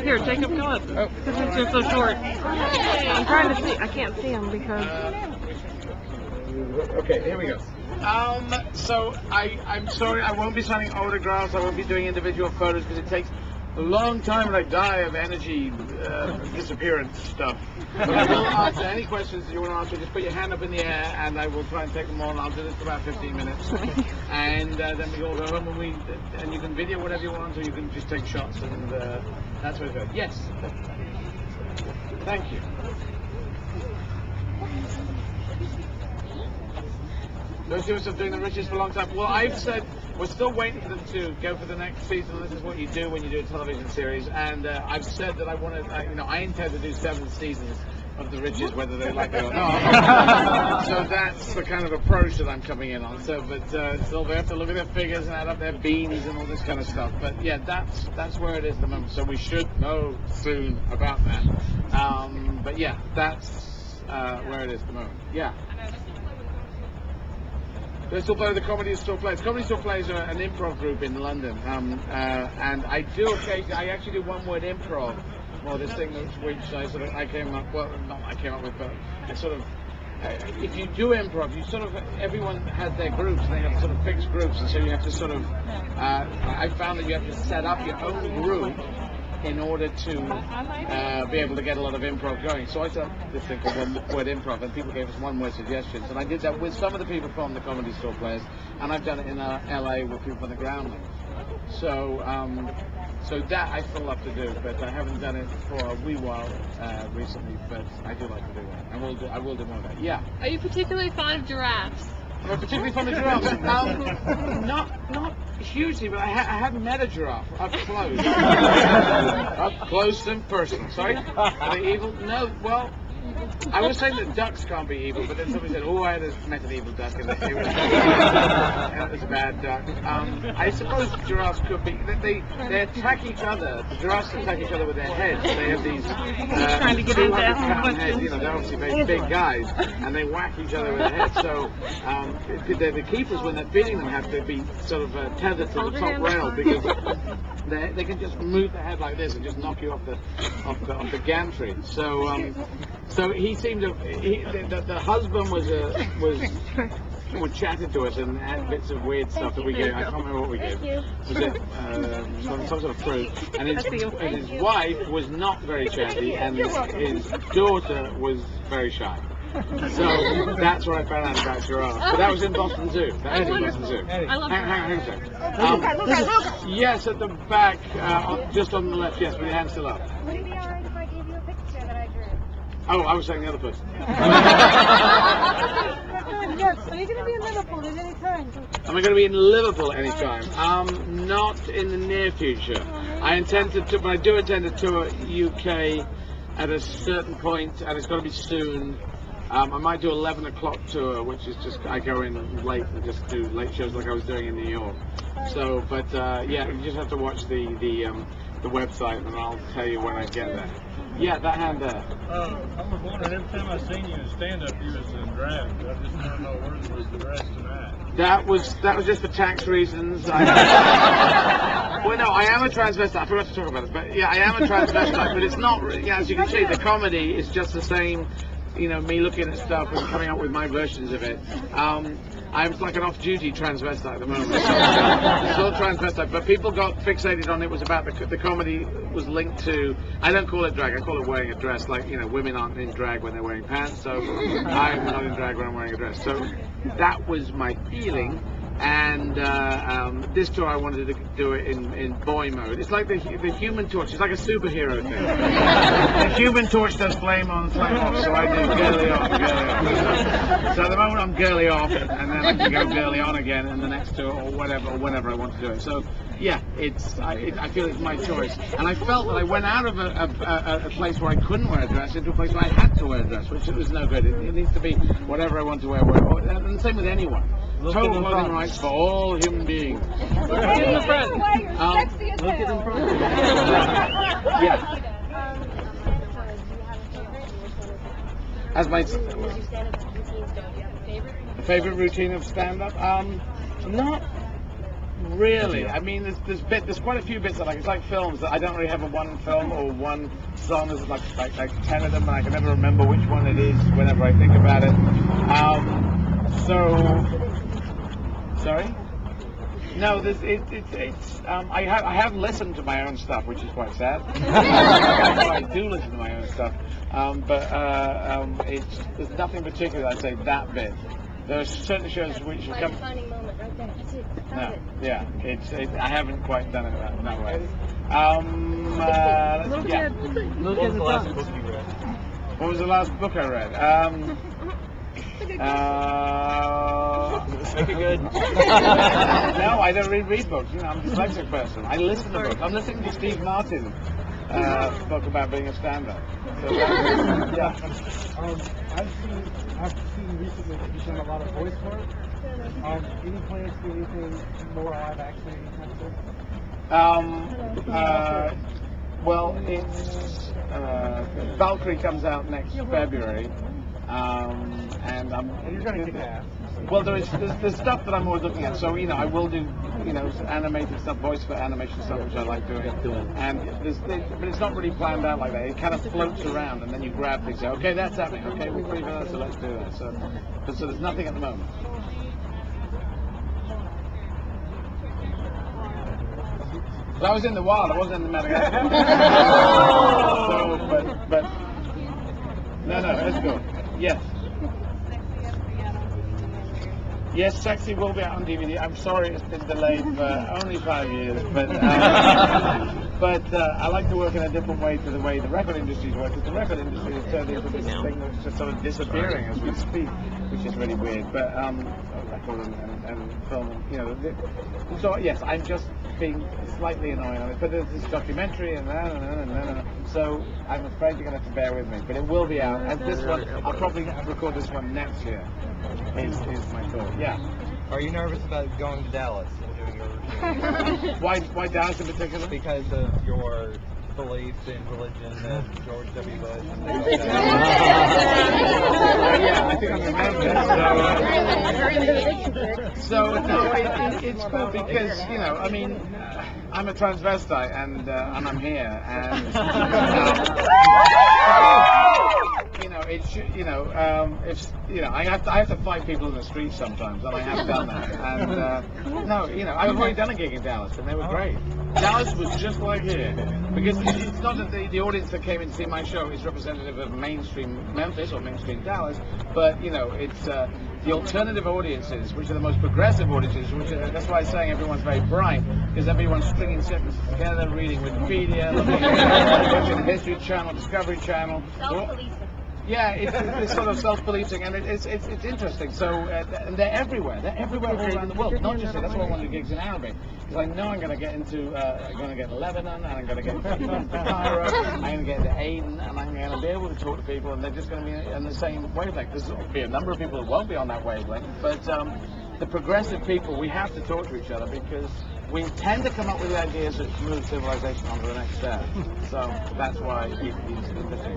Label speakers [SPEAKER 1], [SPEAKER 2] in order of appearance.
[SPEAKER 1] Here, Jacob, go up. Because you're so short. I'm trying to see. I can't see him because.
[SPEAKER 2] Okay, here we go. So I'm sorry, I won't be signing autographs. I won't be doing individual photos because it takes a long time and I die of energy disappearance stuff. But I will answer any questions that you want to answer. Just put your hand up in the air and I will try and take them all. I'll do this for about 15 minutes. And then we all go home and you can video whatever you want or you can just take shots and that's what it's about. Yes. Thank you. Those of us have been doing the riches for a long time. Well, I've said we're still waiting for them to go for the next season. This is what you do when you do a television series, and I've said that I want to. I intend to do 7 seasons of the riches, whether they like it or not. So that's the kind of approach that I'm coming in on. So, but still, they have to look at their figures and add up their beans and all this kind of stuff. But yeah, that's where it is at the moment. So we should know soon about that. But yeah, that's where it is at the moment. Yeah. They still play the Comedy Store Plays. Comedy Store Plays are an improv group in London, and I do occasionally. I actually do one-word improv, or this thing which I came up. Well, not I came up with, but I sort of. If you do improv, you sort of everyone has their groups. And they have sort of fixed groups, and so you have to sort of. I found that you have to set up your own group in order to be able to get a lot of improv going. So I set up this thing called one-word improv, and people gave us one-word suggestions. And I did that with some of the people from the Comedy Store Players, and I've done it in LA with people from the Groundlings. So, so that I still love to do, but I haven't done it for a wee while recently. But I do like to do that, and I will do more of that. Yeah.
[SPEAKER 1] Are you particularly fond of giraffes?
[SPEAKER 2] I'm particularly fond of giraffes. Not hugely, but I haven't met a giraffe up close. Up close and personal. Sorry? Are they evil? No, well, I was saying that ducks can't be evil, but then somebody said, oh, I met an evil duck, and it was a bad duck. I suppose giraffes could be, they attack each other. The giraffes attack each other with their heads. They have these
[SPEAKER 1] trying to get into
[SPEAKER 2] 200-pound heads, they're obviously very big guys, and they whack each other with their heads. So the keepers, when they're feeding them, have to be sort of tethered to the top rail, because they can just move their head like this and just knock you off the gantry. So he seemed to. The husband was chatting to us and had bits of weird stuff that we gave. I can't remember what we gave. Was it some sort of fruit? And his wife was not very chatty, and his daughter was very shy. So that's what I found out about giraffes. But that was in Boston Zoo. That was in Boston Zoo.
[SPEAKER 1] I love
[SPEAKER 2] hang on a second. Yes, at the back, just on the left. Yes, with your hand still up.
[SPEAKER 3] Would it be alright if I gave you a picture that I drew?
[SPEAKER 2] Oh, I was saying the other person.
[SPEAKER 3] Yes, are you going to be in Liverpool at any time?
[SPEAKER 2] Am I going to be in Liverpool anytime? Not in the near future. I intend to, but I do intend to tour UK at a certain point, and it's got to be soon. I might do 11 o'clock tour, which is just I go in late and just do late shows like I was doing in New York. So, but yeah, you just have to watch the website, and I'll tell you when I get there. Yeah, that hand there.
[SPEAKER 4] I was wondering, every time I seen you in stand-up, you was in drag. I just want to know where was the dress tonight.
[SPEAKER 2] That was just for tax reasons. Well, no, I am a transvestite. I forgot to talk about it, but yeah, I am a transvestite. But it's not. Yeah, as you can see, the comedy is just the same. Me looking at stuff and coming up with my versions of it. I'm like an off-duty transvestite at the moment. It's all transvestite, but people got fixated on it was about the comedy was linked to. I don't call it drag. I call it wearing a dress. Like women aren't in drag when they're wearing pants, so I'm not in drag when I'm wearing a dress. So that was my feeling. And this tour I wanted to do it in boy mode. It's like the Human Torch. It's like a superhero thing. The Human Torch does flame on, flame off, so I do girly off, girly off. So at the moment I'm girly off, and then I can go girly on again in the next tour, or whenever I want to do it. So yeah, I feel it's my choice. And I felt that I went out of a place where I couldn't wear a dress into a place where I had to wear a dress, which was no good. It needs to be whatever I want to wear. And the same with anyone. Total clothing rights for all human beings.
[SPEAKER 3] Look at the front.
[SPEAKER 2] Look at them front. Yeah. As my favorite routine of stand-up, Not really. I mean, there's quite a few bits that it's like films that I don't really have a one film or one song. There's like 10 of them, and I can never remember which one it is whenever I think about it. Sorry. No, I have listened to my own stuff, which is quite sad. I do listen to my own stuff, there's nothing particular. I'd say that bit. There are certain shows which have come.
[SPEAKER 3] Defining moment right there. That's it.
[SPEAKER 2] No, yeah, I haven't quite done it that way.
[SPEAKER 1] Look at the last
[SPEAKER 4] book you read?
[SPEAKER 2] What was the last book I read?
[SPEAKER 1] Make it good.
[SPEAKER 2] No, I don't read books. You know, I'm a dyslexic person. I listen to books. I'm listening to Steve Martin talk about being a stand-up. So, yeah.
[SPEAKER 5] I've seen recently that you've done a lot of voice work. Any plans to do anything more live action anytime soon?
[SPEAKER 2] Well, it's Valkyrie comes out next February, and
[SPEAKER 5] you're going to kick ass.
[SPEAKER 2] well, there's stuff that I'm always looking at. So I will do animated stuff, voice for animation stuff, which I like doing. And but it's not really planned out like that. It kind of floats around, and then you grab things. Say, okay, that's happening. Okay, we're free for that, so let's do that. So there's nothing at the moment. So I was in the wild. I wasn't in the Madagascar. but no, let's go. Yes. Yes, Sexy will be out on DVD. I'm sorry it's been delayed for only 5 years, but I like to work in a different way to the way the record industry's work. Because the record industry has turned into this thing that's just sort of disappearing as we speak, which is really weird. But record and film, So yes, I'm just being slightly annoying on it. But there's this documentary and so I'm afraid you're going to have to bear with me. But it will be out. And this one, I'll probably record this one next year. Is my thought. Yeah.
[SPEAKER 6] Are you nervous about going to Dallas and doing your routine?
[SPEAKER 2] Why Dallas in particular?
[SPEAKER 6] Because of your beliefs in religion and George W. Bush and things like that.
[SPEAKER 2] Yeah, I think I'm in Memphis. So no, it's cool because I mean, I'm a transvestite and I'm here and. I have to fight people in the street sometimes, and I have done that. And I've already done a gig in Dallas, and they were great. Dallas was just like here, because it's not that the audience that came in to see my show is representative of mainstream Memphis or mainstream Dallas, but it's the alternative audiences, which are the most progressive audiences. That's why I'm saying everyone's very bright, because everyone's stringing sentences together, reading Wikipedia, watching the History Channel, Discovery Channel.
[SPEAKER 3] Self-policing.
[SPEAKER 2] Yeah, it's sort of self-policing, and it's interesting. So and they're everywhere. They're everywhere all around the world. Not just here. That's why I want to do gigs in Arabic, because I know I'm going to get into Lebanon, and I'm going to get into Cairo, I'm going to get into Aden, and I'm going to be able to talk to people, and they're just going to be in the same wavelength. There's going to be a number of people that won't be on that wavelength, but the progressive people, we have to talk to each other because we tend to come up with ideas that move civilization on to the next step. So that's why it's interesting.